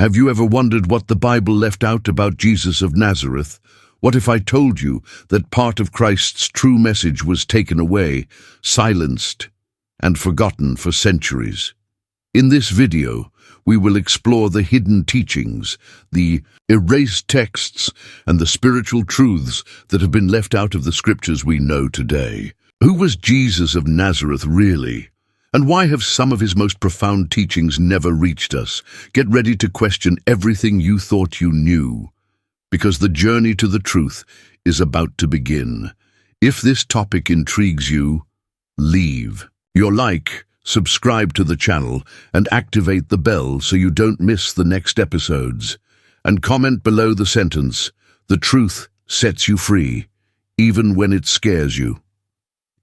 Have you ever wondered what the Bible left out about Jesus of Nazareth? What if I told you that part of Christ's true message was taken away, silenced, and forgotten for centuries? In this video, we will explore the hidden teachings, the erased texts, and the spiritual truths that have been left out of the scriptures we know today. Who was Jesus of Nazareth really? And why have some of his most profound teachings never reached us? Get ready to question everything you thought you knew, because the journey to the truth is about to begin. If this topic intrigues you, leave your like, subscribe to the channel, and activate the bell so you don't miss the next episodes. And comment below the sentence, "The truth sets you free, even when it scares you."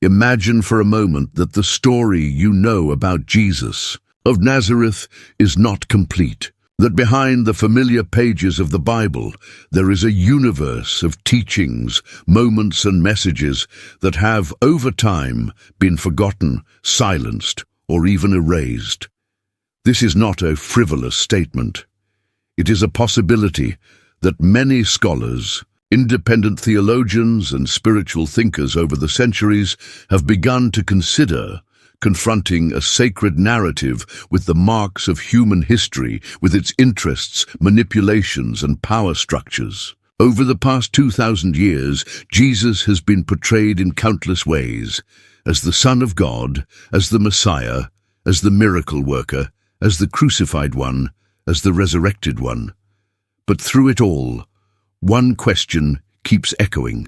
Imagine for a moment that the story you know about Jesus of Nazareth is not complete, that behind the familiar pages of the Bible there is a universe of teachings, moments and messages that have, over time, been forgotten, silenced, or even erased. This is not a frivolous statement. It is a possibility that many scholars, independent theologians and spiritual thinkers over the centuries have begun to consider, confronting a sacred narrative with the marks of human history, with its interests, manipulations, and power structures. Over the past 2,000 years, Jesus has been portrayed in countless ways, as the Son of God, as the Messiah, as the miracle worker, as the crucified one, as the resurrected one. But through it all, one question keeps echoing.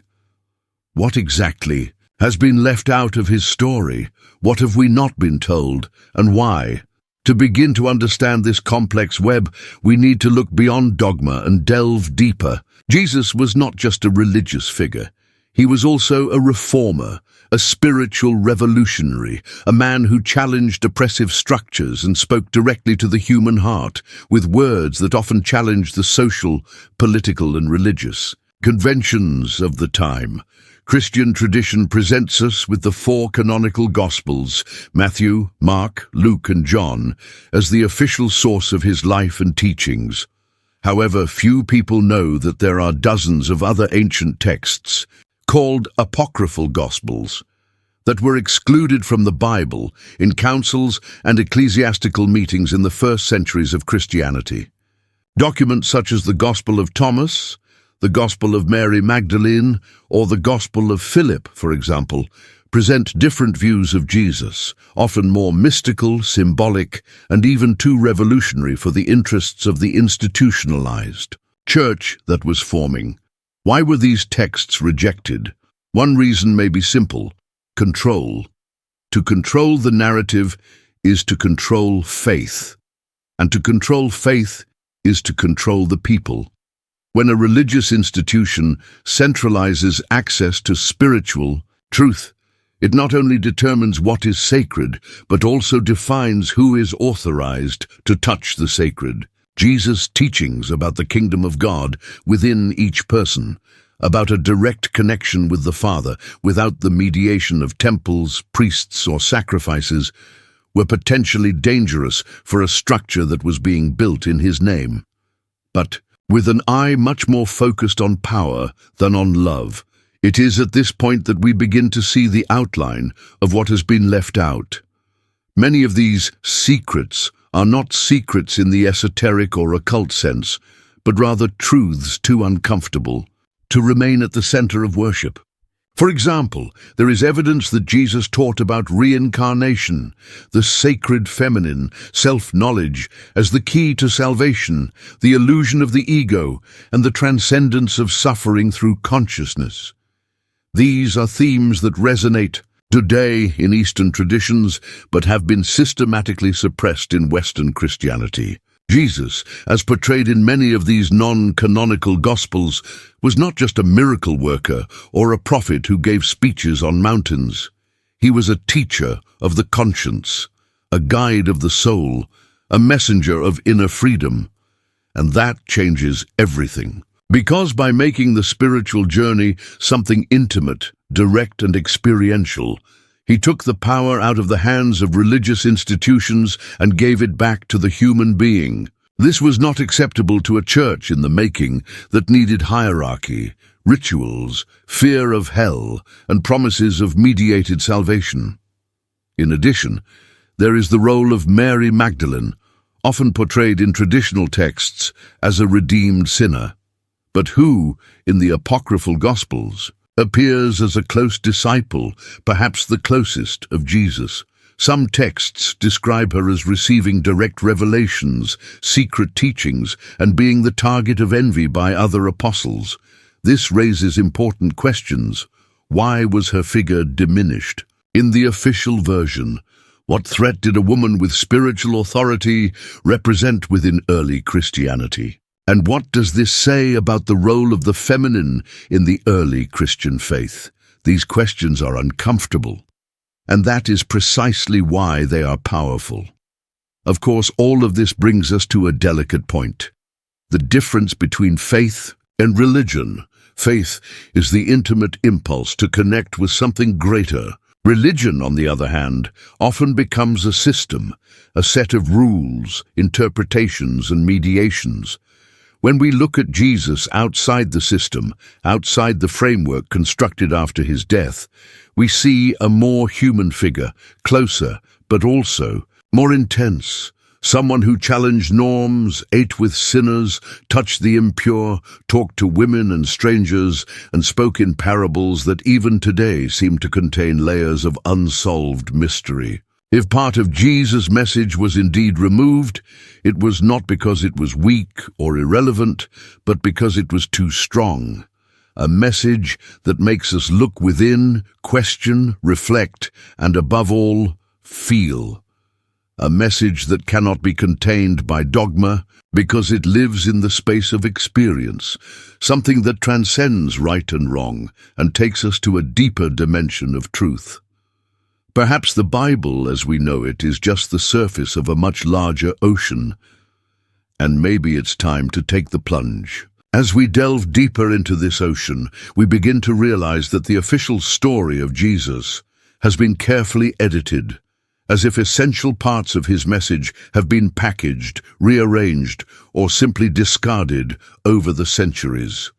What exactly has been left out of his story? What have we not been told, and why? To begin to understand this complex web, we need to look beyond dogma and delve deeper. Jesus was not just a religious figure. He was also a reformer, a spiritual revolutionary, a man who challenged oppressive structures and spoke directly to the human heart with words that often challenged the social, political, and religious conventions of the time. Christian tradition presents us with the four canonical Gospels, Matthew, Mark, Luke, and John, as the official source of his life and teachings. However, few people know that there are dozens of other ancient texts, called apocryphal Gospels, that were excluded from the Bible in councils and ecclesiastical meetings in the first centuries of Christianity. Documents such as the Gospel of Thomas, the Gospel of Mary Magdalene, or the Gospel of Philip, for example, present different views of Jesus, often more mystical, symbolic, and even too revolutionary for the interests of the institutionalized church that was forming. Why were these texts rejected? One reason may be simple: control. To control the narrative is to control faith, and to control faith is to control the people. When a religious institution centralizes access to spiritual truth, it not only determines what is sacred, but also defines who is authorized to touch the sacred. Jesus' teachings about the kingdom of God within each person, about a direct connection with the Father without the mediation of temples, priests, or sacrifices, were potentially dangerous for a structure that was being built in his name. But with an eye much more focused on power than on love, it is at this point that we begin to see the outline of what has been left out. Many of these secrets are not secrets in the esoteric or occult sense, but rather truths too uncomfortable to remain at the center of worship. For example, there is evidence that Jesus taught about reincarnation, the sacred feminine, self-knowledge as the key to salvation, the illusion of the ego, and the transcendence of suffering through consciousness. These are themes that resonate today in Eastern traditions, but have been systematically suppressed in Western Christianity. Jesus, as portrayed in many of these non-canonical Gospels, was not just a miracle worker or a prophet who gave speeches on mountains. He was a teacher of the conscience, a guide of the soul, a messenger of inner freedom. And that changes everything. Because by making the spiritual journey something intimate, direct, and experiential, he took the power out of the hands of religious institutions and gave it back to the human being. This was not acceptable to a church in the making that needed hierarchy, rituals, fear of hell, and promises of mediated salvation. In addition, there is the role of Mary Magdalene, often portrayed in traditional texts as a redeemed sinner, but who, in the apocryphal Gospels, appears as a close disciple, perhaps the closest of Jesus. Some texts describe her as receiving direct revelations, secret teachings, and being the target of envy by other apostles. This raises important questions. Why was her figure diminished? In the official version, what threat did a woman with spiritual authority represent within early Christianity? And what does this say about the role of the feminine in the early Christian faith? These questions are uncomfortable, and that is precisely why they are powerful. Of course, all of this brings us to a delicate point: the difference between faith and religion. Faith is the intimate impulse to connect with something greater. Religion, on the other hand, often becomes a system, a set of rules, interpretations, and mediations. When we look at Jesus outside the system, outside the framework constructed after his death, we see a more human figure, closer, but also more intense. Someone who challenged norms, ate with sinners, touched the impure, talked to women and strangers, and spoke in parables that even today seem to contain layers of unsolved mystery. If part of Jesus' message was indeed removed, it was not because it was weak or irrelevant, but because it was too strong. A message that makes us look within, question, reflect, and above all, feel. A message that cannot be contained by dogma because it lives in the space of experience, something that transcends right and wrong and takes us to a deeper dimension of truth. Perhaps the Bible, as we know it, is just the surface of a much larger ocean, and maybe it's time to take the plunge. As we delve deeper into this ocean, we begin to realize that the official story of Jesus has been carefully edited, as if essential parts of his message have been packaged, rearranged, or simply discarded over the centuries.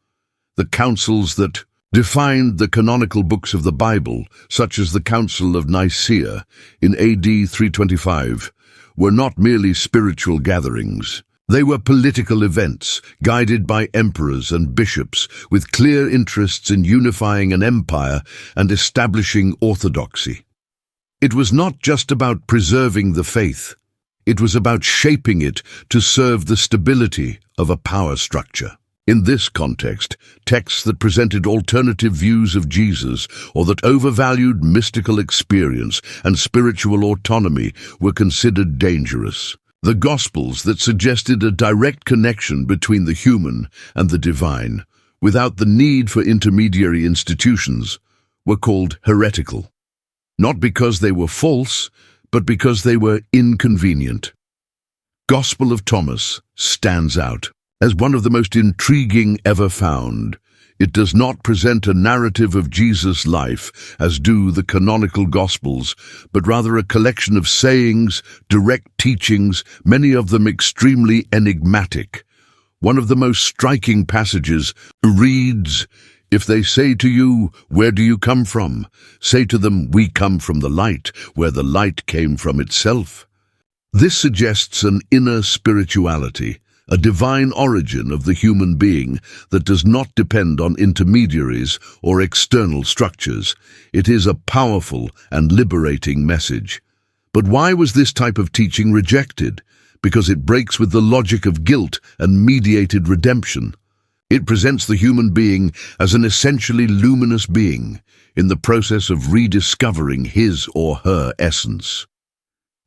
The councils that defined the canonical books of the Bible, such as the Council of Nicaea in AD 325, were not merely spiritual gatherings. They were political events, guided by emperors and bishops, with clear interests in unifying an empire and establishing orthodoxy. It was not just about preserving the faith. It was about shaping it to serve the stability of a power structure. In this context, texts that presented alternative views of Jesus or that overvalued mystical experience and spiritual autonomy were considered dangerous. The Gospels that suggested a direct connection between the human and the divine, without the need for intermediary institutions, were called heretical. Not because they were false, but because they were inconvenient. Gospel of Thomas stands out as one of the most intriguing ever found. It does not present a narrative of Jesus' life, as do the canonical Gospels, but rather a collection of sayings, direct teachings, many of them extremely enigmatic. One of the most striking passages reads, "If they say to you, 'Where do you come from?' say to them, 'We come from the light, where the light came from itself.'" This suggests an inner spirituality, a divine origin of the human being that does not depend on intermediaries or external structures. It is a powerful and liberating message. But why was this type of teaching rejected? Because it breaks with the logic of guilt and mediated redemption. It presents the human being as an essentially luminous being in the process of rediscovering his or her essence.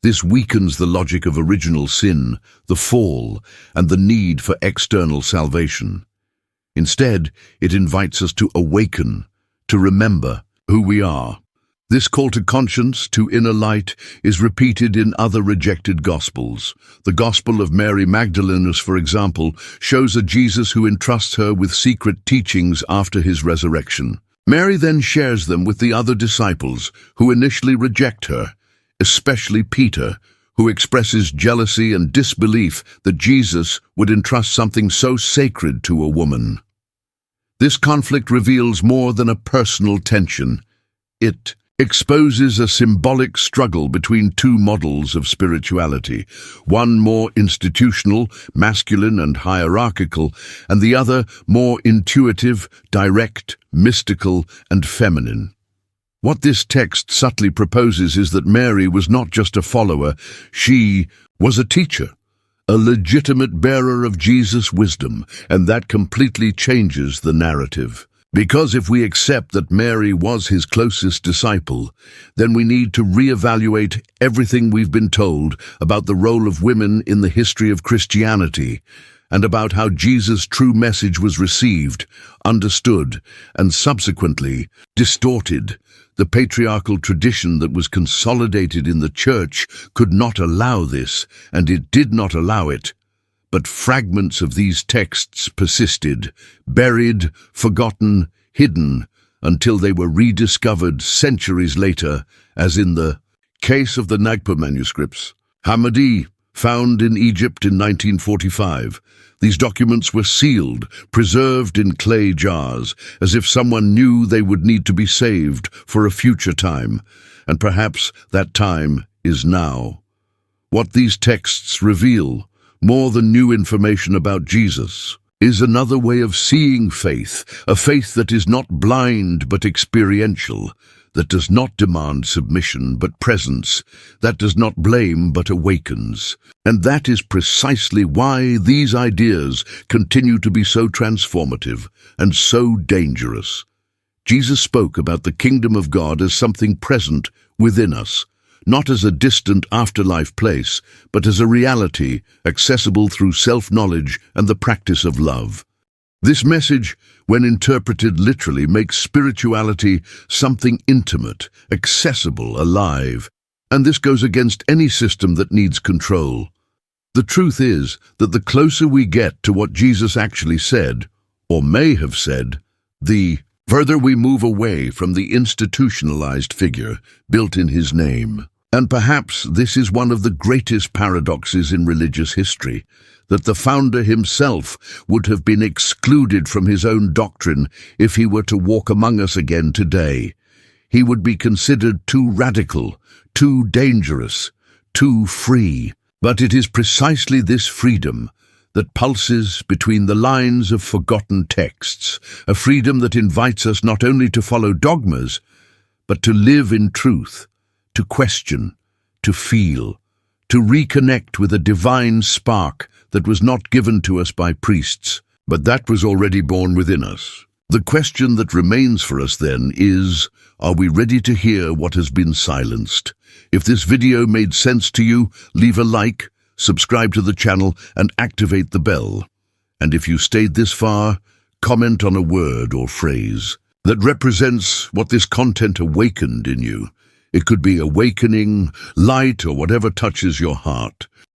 This weakens the logic of original sin, the fall, and the need for external salvation. Instead, it invites us to awaken, to remember who we are. This call to conscience, to inner light, is repeated in other rejected Gospels. The Gospel of Mary Magdalene, for example, shows a Jesus who entrusts her with secret teachings after his resurrection. Mary then shares them with the other disciples, who initially reject her, especially Peter, who expresses jealousy and disbelief that Jesus would entrust something so sacred to a woman. This conflict reveals more than a personal tension. It exposes a symbolic struggle between two models of spirituality, one more institutional, masculine and hierarchical, and the other more intuitive, direct, mystical and feminine. What this text subtly proposes is that Mary was not just a follower, she was a teacher, a legitimate bearer of Jesus' wisdom, and that completely changes the narrative. Because if we accept that Mary was his closest disciple, then we need to reevaluate everything we've been told about the role of women in the history of Christianity, and about how Jesus' true message was received, understood, and subsequently distorted. The patriarchal tradition that was consolidated in the church could not allow this, and it did not allow it. But fragments of these texts persisted, buried, forgotten, hidden, until they were rediscovered centuries later, as in the case of the Nagpur manuscripts, Hammadi, found in Egypt in 1945. These documents were sealed, preserved in clay jars, as if someone knew they would need to be saved for a future time, and perhaps that time is now. What these texts reveal, more than new information about Jesus, is another way of seeing faith, a faith that is not blind but experiential, that does not demand submission but presence, that does not blame but awakens. And that is precisely why these ideas continue to be so transformative and so dangerous. Jesus spoke about the kingdom of God as something present within us, not as a distant afterlife place, but as a reality accessible through self-knowledge and the practice of love. This message, when interpreted literally, makes spirituality something intimate, accessible, alive, and this goes against any system that needs control. The truth is that the closer we get to what Jesus actually said, or may have said, the further we move away from the institutionalized figure built in his name. And perhaps this is one of the greatest paradoxes in religious history, that the founder himself would have been excluded from his own doctrine if he were to walk among us again today. He would be considered too radical, too dangerous, too free. But it is precisely this freedom that pulses between the lines of forgotten texts, a freedom that invites us not only to follow dogmas, but to live in truth, to question, to feel, to reconnect with a divine spark that was not given to us by priests, but that was already born within us. The question that remains for us then is, are we ready to hear what has been silenced? If this video made sense to you, leave a like, subscribe to the channel, and activate the bell. And if you stayed this far, comment on a word or phrase that represents what this content awakened in you. It could be awakening, light, or whatever touches your heart.